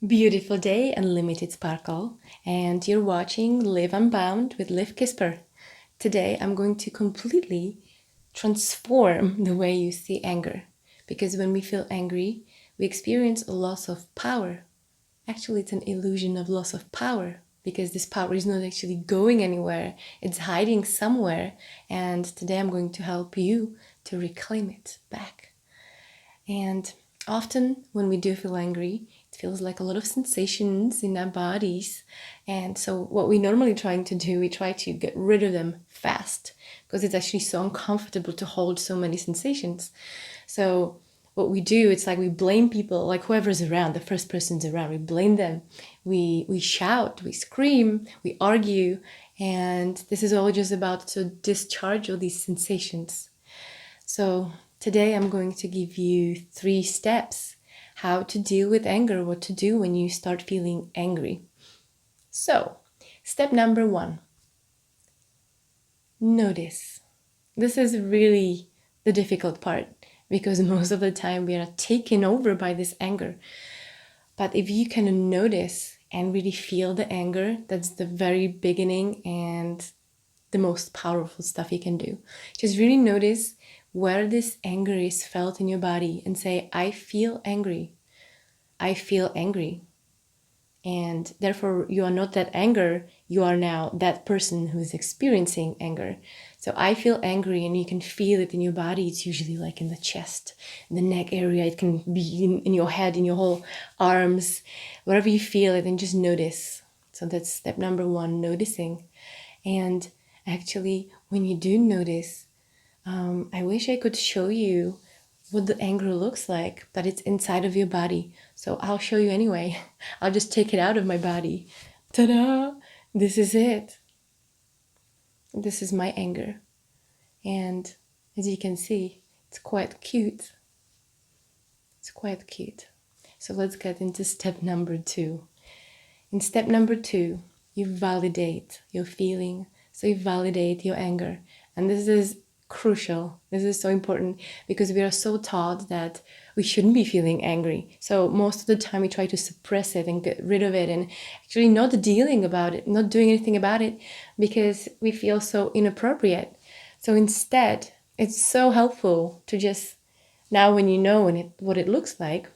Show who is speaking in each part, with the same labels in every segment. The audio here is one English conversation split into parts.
Speaker 1: Beautiful day, unlimited sparkle, and you're watching Liv Unbound with Liv Kissper. Today I'm going to completely transform the way you see anger, because when we feel angry, we experience a loss of power. Actually, it's an illusion of loss of power, because this power is not actually going anywhere, it's hiding somewhere, and today I'm going to help you to reclaim it back. And often when we do feel angry, it feels like a lot of sensations in our bodies. And so what we normally trying to do, we try to get rid of them fast because it's actually so uncomfortable to hold so many sensations. So what we do, it's like we blame people, like whoever's around, the first person's around, we blame them. We shout, we scream, we argue, and this is all just about to discharge all these sensations. So today I'm going to give you 3 steps how to deal with anger, what to do when you start feeling angry. So, step number 1, notice. This is really the difficult part because most of the time we are taken over by this anger. But if you can notice and really feel the anger, that's the very beginning and the most powerful stuff you can do. Just really notice where this anger is felt in your body and say, I feel angry. I feel angry. And therefore, you are not that anger, you are now that person who is experiencing anger. So I feel angry, and you can feel it in your body. It's usually like in the chest, in the neck area. It can be in your head, in your whole arms, wherever you feel it, and just notice. So that's step number 1, noticing. And actually, when you do notice, I wish I could show you what the anger looks like, but it's inside of your body. So I'll show you anyway. I'll just take it out of my body. Ta-da! This is it. This is my anger. And as you can see, it's quite cute. It's quite cute. So let's get into step number 2. In step number 2, you validate your feeling. So you validate your anger. And this is crucial. This is so important because we are so taught that we shouldn't be feeling angry. So most of the time we try to suppress it and get rid of it and actually not dealing about it, not doing anything about it because we feel so inappropriate. So instead, it's so helpful to just, now when you know what it looks like,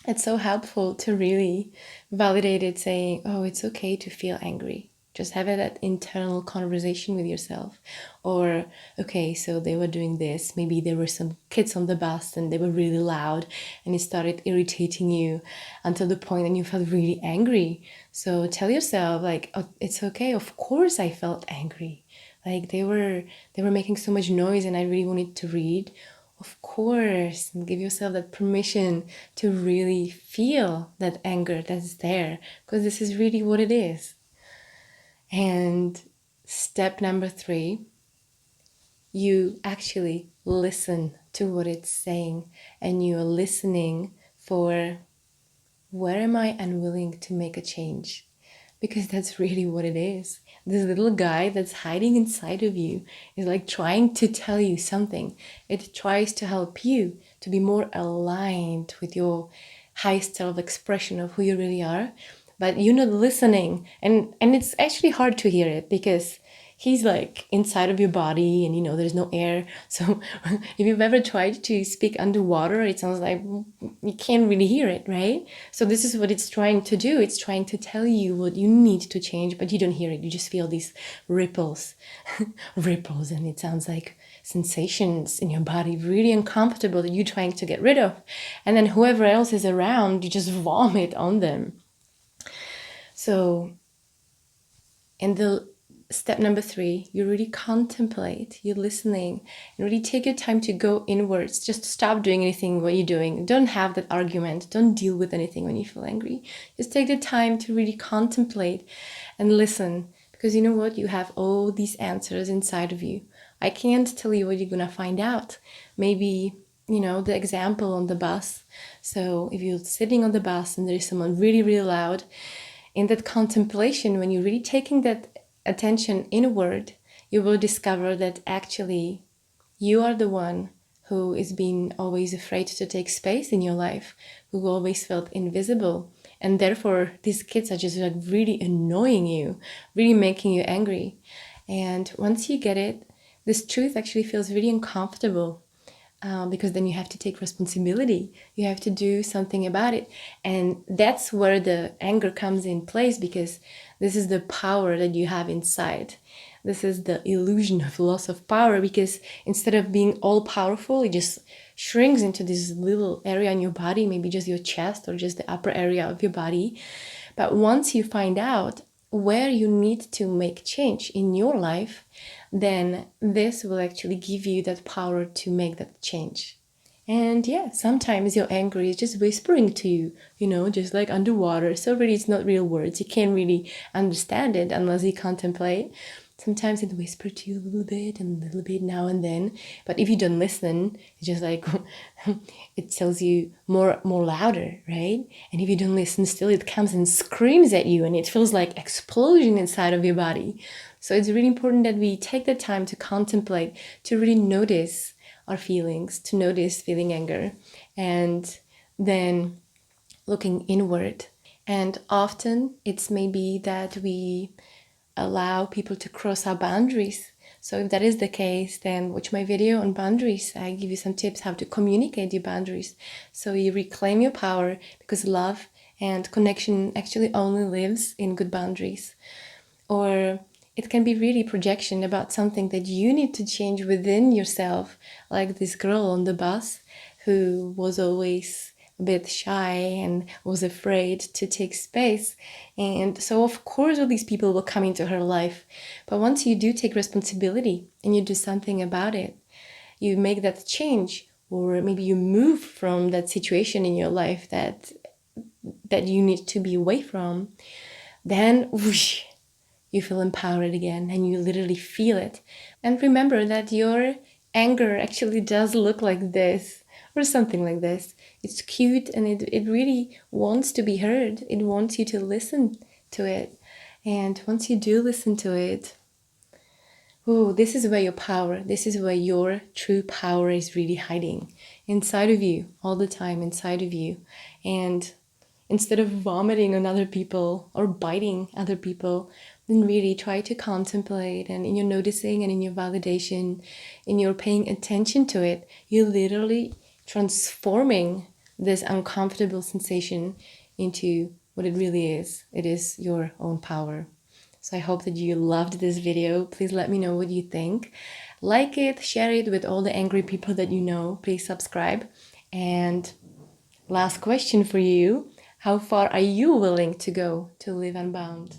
Speaker 1: it's so helpful to really validate it, saying, oh, it's okay to feel angry. Just have that internal conversation with yourself. Or, okay, so they were doing this. Maybe there were some kids on the bus and they were really loud and it started irritating you until the point that you felt really angry. So tell yourself, like, oh, it's okay. Of course I felt angry. Like they were making so much noise and I really wanted to read. Of course, and give yourself that permission to really feel that anger that's there, because this is really what it is. And step number 3, you actually listen to what it's saying, and you are listening for, where am I unwilling to make a change? Because that's really what it is. This little guy that's hiding inside of you is like trying to tell you something. It tries to help you to be more aligned with your highest self-expression of who you really are. But you're not listening. And it's actually hard to hear it because he's like inside of your body and there's no air. So if you've ever tried to speak underwater, it sounds like you can't really hear it, right? So this is what it's trying to do. It's trying to tell you what you need to change, but you don't hear it. You just feel these ripples, ripples, and it sounds like sensations in your body, really uncomfortable that you're trying to get rid of. And then whoever else is around, you just vomit on them. So in the step number 3, you really contemplate, you're listening, and really take your time to go inwards. Just stop doing anything what you're doing. Don't have that argument. Don't deal with anything when you feel angry. Just take the time to really contemplate and listen. Because you know what? You have all these answers inside of you. I can't tell you what you're going to find out. Maybe, the example on the bus. So if you're sitting on the bus and there's someone really, really loud, in that contemplation, when you're really taking that attention inward, you will discover that actually you are the one who is being always afraid to take space in your life, who always felt invisible. And therefore, these kids are just like really annoying you, really making you angry. And once you get it, this truth actually feels really uncomfortable. Because then you have to take responsibility. You have to do something about it. And that's where the anger comes in place, because this is the power that you have inside. This is the illusion of loss of power, because instead of being all powerful, it just shrinks into this little area in your body, maybe just your chest or just the upper area of your body. But once you find out where you need to make change in your life, then this will actually give you that power to make that change. And yeah, sometimes your anger is just whispering to you, just like underwater. So really, it's not real words. You can't really understand it unless you contemplate. Sometimes it whispers to you a little bit and a little bit now and then. But if you don't listen, it's just like it tells you more louder, right? And if you don't listen still, it comes and screams at you, and it feels like explosion inside of your body. So it's really important that we take the time to contemplate, to really notice our feelings, to notice feeling anger, and then looking inward. And often it's maybe that we allow people to cross our boundaries. So if that is the case, then watch my video on boundaries. I give you some tips how to communicate your boundaries so you reclaim your power, because love and connection actually only lives in good boundaries. Or it can be really projection about something that you need to change within yourself, like this girl on the bus who was always a bit shy and was afraid to take space. And so of course all these people will come into her life. But once you do take responsibility and you do something about it, you make that change, or maybe you move from that situation in your life that you need to be away from, then whoosh, you feel empowered again, and you literally feel it. And remember that your anger actually does look like this, or something like this. It's cute, and it really wants to be heard. It wants you to listen to it. And once you do listen to it, this is where your power, this is where your true power is really hiding inside of you, all the time inside of you. And instead of vomiting on other people or biting other people, then really try to contemplate, and in your noticing and in your validation, in your paying attention to it, you're literally transforming this uncomfortable sensation into what it really is. It is your own power. So I hope that you loved this video. Please let me know what you think. Like it, share it with all the angry people that you know. Please subscribe. And last question for you. How far are you willing to go to live unbound?